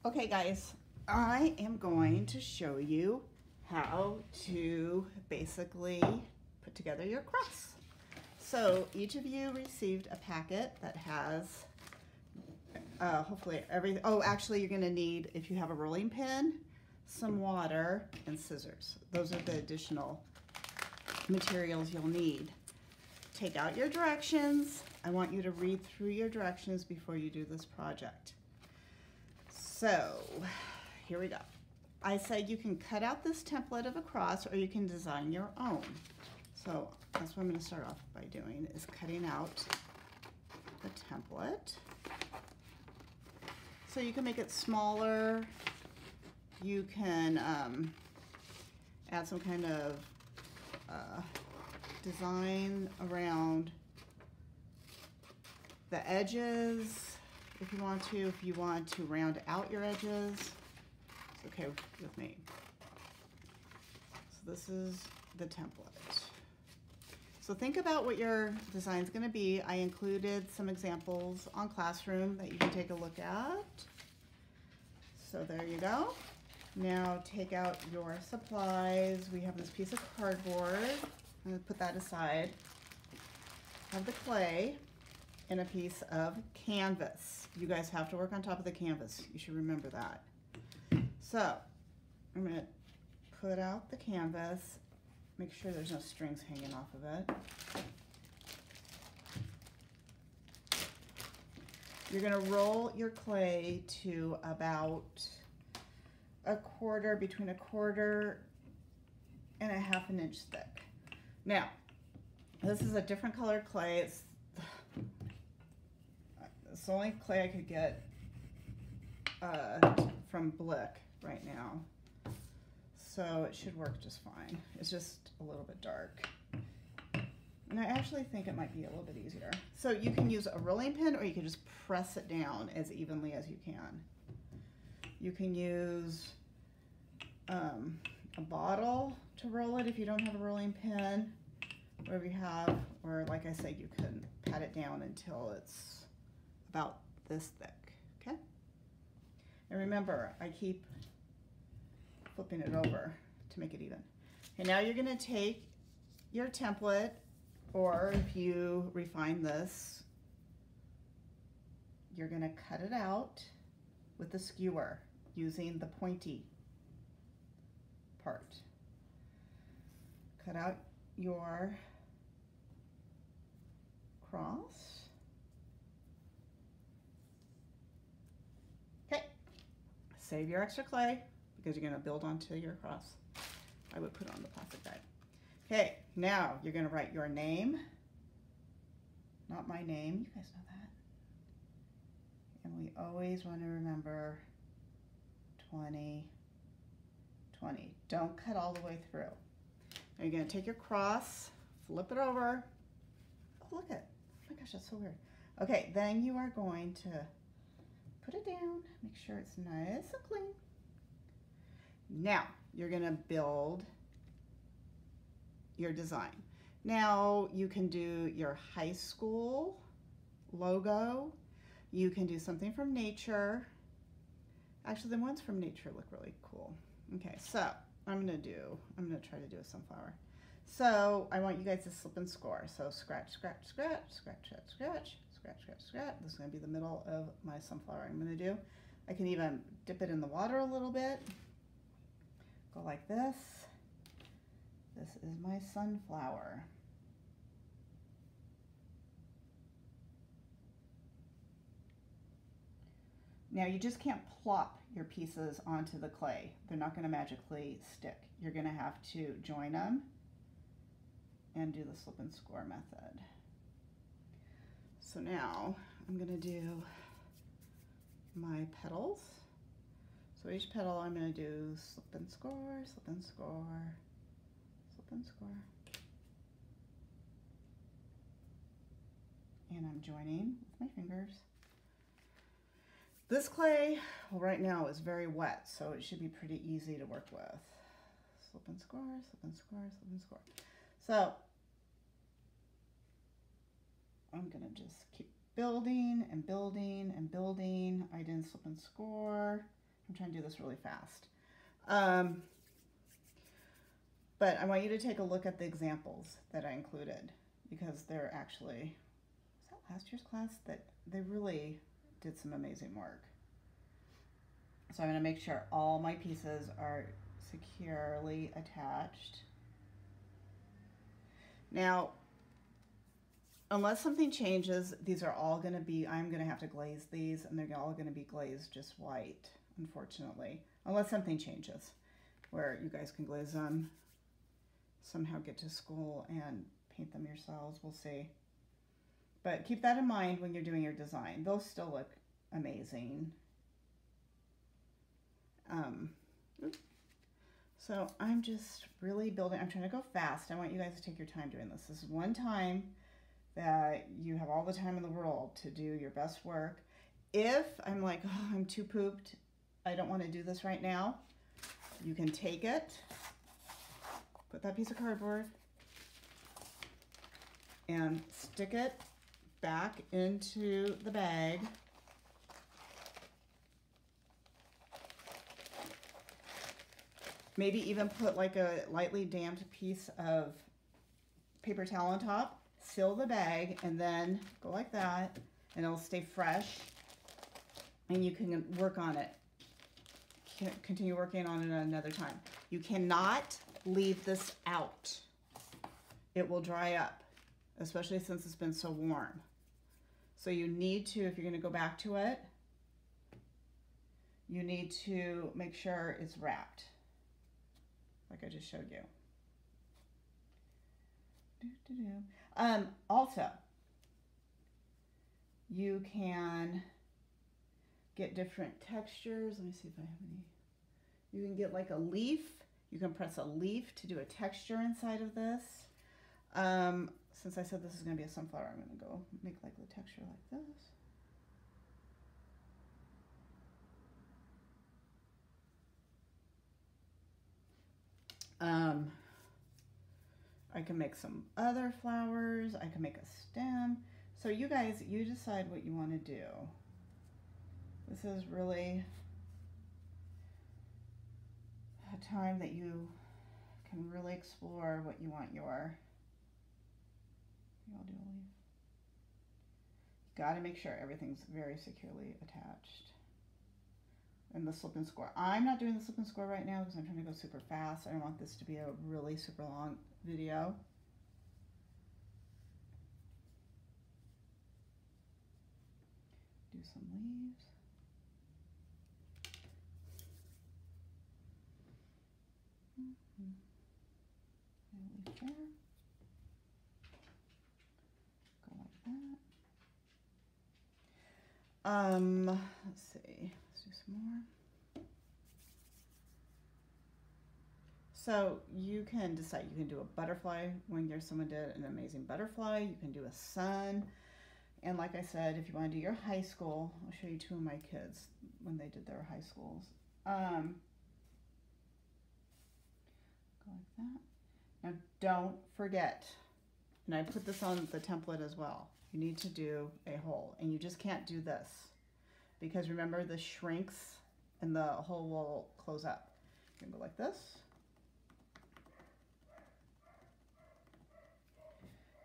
Okay guys, I am going to show you how to basically put together your cross. So each of you received a packet that has hopefully everything. Oh, actually you're going to need, if you have a rolling pin, some water and scissors. Those are the additional materials you'll need. Take out your directions. I want you to read through your directions before you do this project. So here we go. I said you can cut out this template of a cross or you can design your own. So that's what I'm going to start off by doing, is cutting out the template. So you can make it smaller. You can add some kind of design around the edges if you want to. If you want to round out your edges, it's okay with me. So this is the template. So think about what your design is going to be. I included some examples on Classroom that you can take a look at. So there you go. Now take out your supplies. We have this piece of cardboard. I'm going to put that aside. Have the clay and a piece of canvas. You guys have to work on top of the canvas. You should remember that. So I'm going to put out the canvas. Make sure there's no strings hanging off of it. You're going to roll your clay to about between a quarter and a half an inch thick. Now, this is a different colored clay. It's the only clay I could get from Blick right now. So it should work just fine. It's just a little bit dark. And I actually think it might be a little bit easier. So you can use a rolling pin or you can just press it down as evenly as you can. You can use a bottle to roll it if you don't have a rolling pin, whatever you have, or like I said, you can pat it down until it's about this thick, okay? And remember, I keep flipping it over to make it even. Okay, now you're gonna take your template, or if you refine this, you're gonna cut it out with the skewer using the pointy part. Cut out your cross. Okay, save your extra clay because you're gonna build onto your cross. I would put it on the plastic bag. Okay, now you're gonna write your name, not my name, you guys know that. And we always wanna remember 20, 20. Don't cut all the way through. Now you're gonna take your cross, flip it over. Oh, look at, oh my gosh, that's so weird. Okay, then you are going to put it down, make sure it's nice and clean. Now, you're gonna build your design. Now, you can do your high school logo. You can do something from nature. Actually, the ones from nature look really cool. Okay, so I'm gonna try to do a sunflower. So I want you guys to slip and score. So scratch, scratch, scratch, scratch, scratch, scratch, scratch, scratch, scratch. This is gonna be the middle of my sunflower I'm gonna do. I can even dip it in the water a little bit. Go like this. This is my sunflower. Now you just can't plop your pieces onto the clay. They're not going to magically stick. You're going to have to join them and do the slip and score method. So now I'm going to do my petals. So each petal I'm going to do slip and score, slip and score, slip and score. And I'm joining with my fingers. This clay, well, right now is very wet, so it should be pretty easy to work with. Slip and score, slip and score, slip and score. So I'm gonna just keep building and building and building. I didn't slip and score. I'm trying to do this really fast. But I want you to take a look at the examples that I included, because they're actually, was that last year's class? That they really did some amazing work. So I'm going to make sure all my pieces are securely attached. Now, unless something changes, these are all going to be, I'm going to have to glaze these, and they're all going to be glazed just white, unfortunately. Unless something changes, where you guys can glaze them, somehow get to school and paint them yourselves, we'll see. But keep that in mind when you're doing your design. Those still look amazing. So I'm just really building, I'm trying to go fast. I want you guys to take your time doing this. This is one time that you have all the time in the world to do your best work. If I'm like, oh, I'm too pooped, I don't want to do this right now, you can take it, put that piece of cardboard, and stick it back into the bag. Maybe even put like a lightly damped piece of paper towel on top, seal the bag, and then go like that, and it'll stay fresh, and you can work on it. Continue working on it another time. You cannot leave this out. It will dry up, especially since it's been so warm. So you need to, if you're going to go back to it, you need to make sure it's wrapped, like I just showed you. Also, you can get different textures. Let me see if I have any. You can get like a leaf. You can press a leaf to do a texture inside of this. Since I said this is going to be a sunflower, I'm going to go make like the texture like this. I can make some other flowers. I can make a stem. So you guys, you decide what you want to do. This is really a time that you can really explore what you want your, I'll do a leaf. You got to make sure everything's very securely attached. And the slip and score. I'm not doing the slip and score right now because I'm trying to go super fast. I don't want this to be a really super long video. Do some leaves. Leaf there. Go like that. Let's see. Let's do some more. So you can decide, you can do a butterfly when someone did an amazing butterfly. You can do a sun. And like I said, if you want to do your high school, I'll show you two of my kids when they did their high schools. Go like that. Now don't forget, and I put this on the template as well, you need to do a hole. And you just can't do this, because remember, this shrinks and the hole will close up. You can go like this.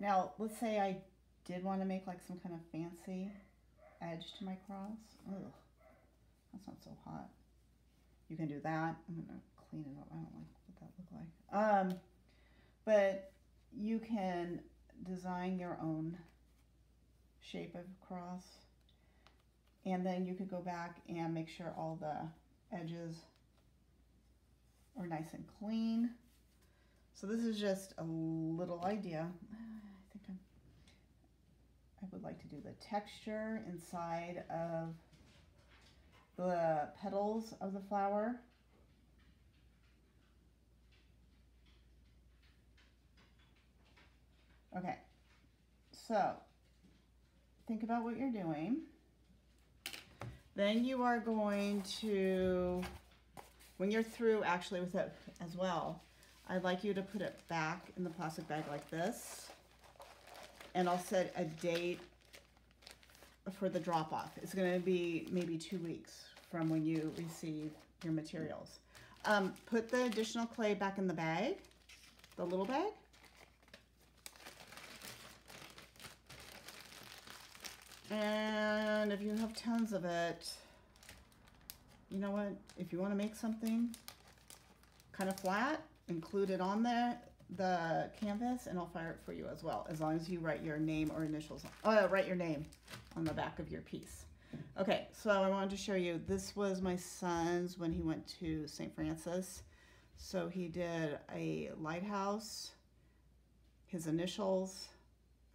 Now, let's say I did want to make like some kind of fancy edge to my cross. Ugh, that's not so hot. You can do that. I'm going to clean it up. I don't like what that look like. But you can design your own shape of cross. And then you could go back and make sure all the edges are nice and clean. So this is just a little idea. I would like to do the texture inside of the petals of the flower. Okay, so think about what you're doing. Then you are going to, when you're through actually with it as well, I'd like you to put it back in the plastic bag like this. And I'll set a date for the drop-off. It's going to be maybe 2 weeks from when you receive your materials. Put the additional clay back in the bag, the little bag. And if you have tons of it, you know what? If you want to make something kind of flat, include it on the canvas, and I'll fire it for you as well, as long as you write your name or initials. Write your name on the back of your piece. Okay, so I wanted to show you, this was my son's when he went to St. Francis. So he did a lighthouse, his initials,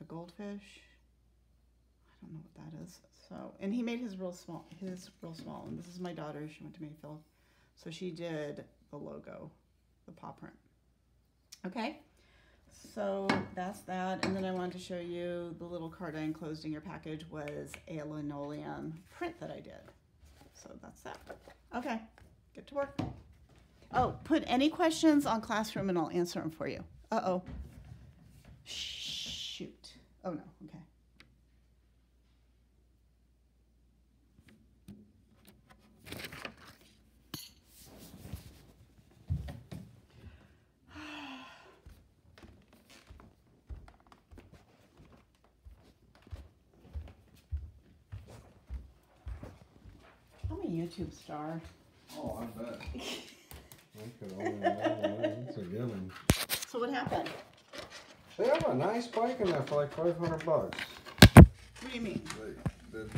a goldfish. I don't know what that is. So, and he made his real small, and this is my daughter, she went to Mayfield. So she did the logo, the paw print. Okay, so that's that. And then I wanted to show you the little card I enclosed in your package was a linoleum print that I did. So that's that. Okay, get to work. Oh, put any questions on Classroom and I'll answer them for you. Uh-oh. Shoot. Oh no, okay. I'm a YouTube star. Oh, I bet. I could only imagine. That's a good one. So what happened? They have a nice bike in there for like $500. What do you mean? The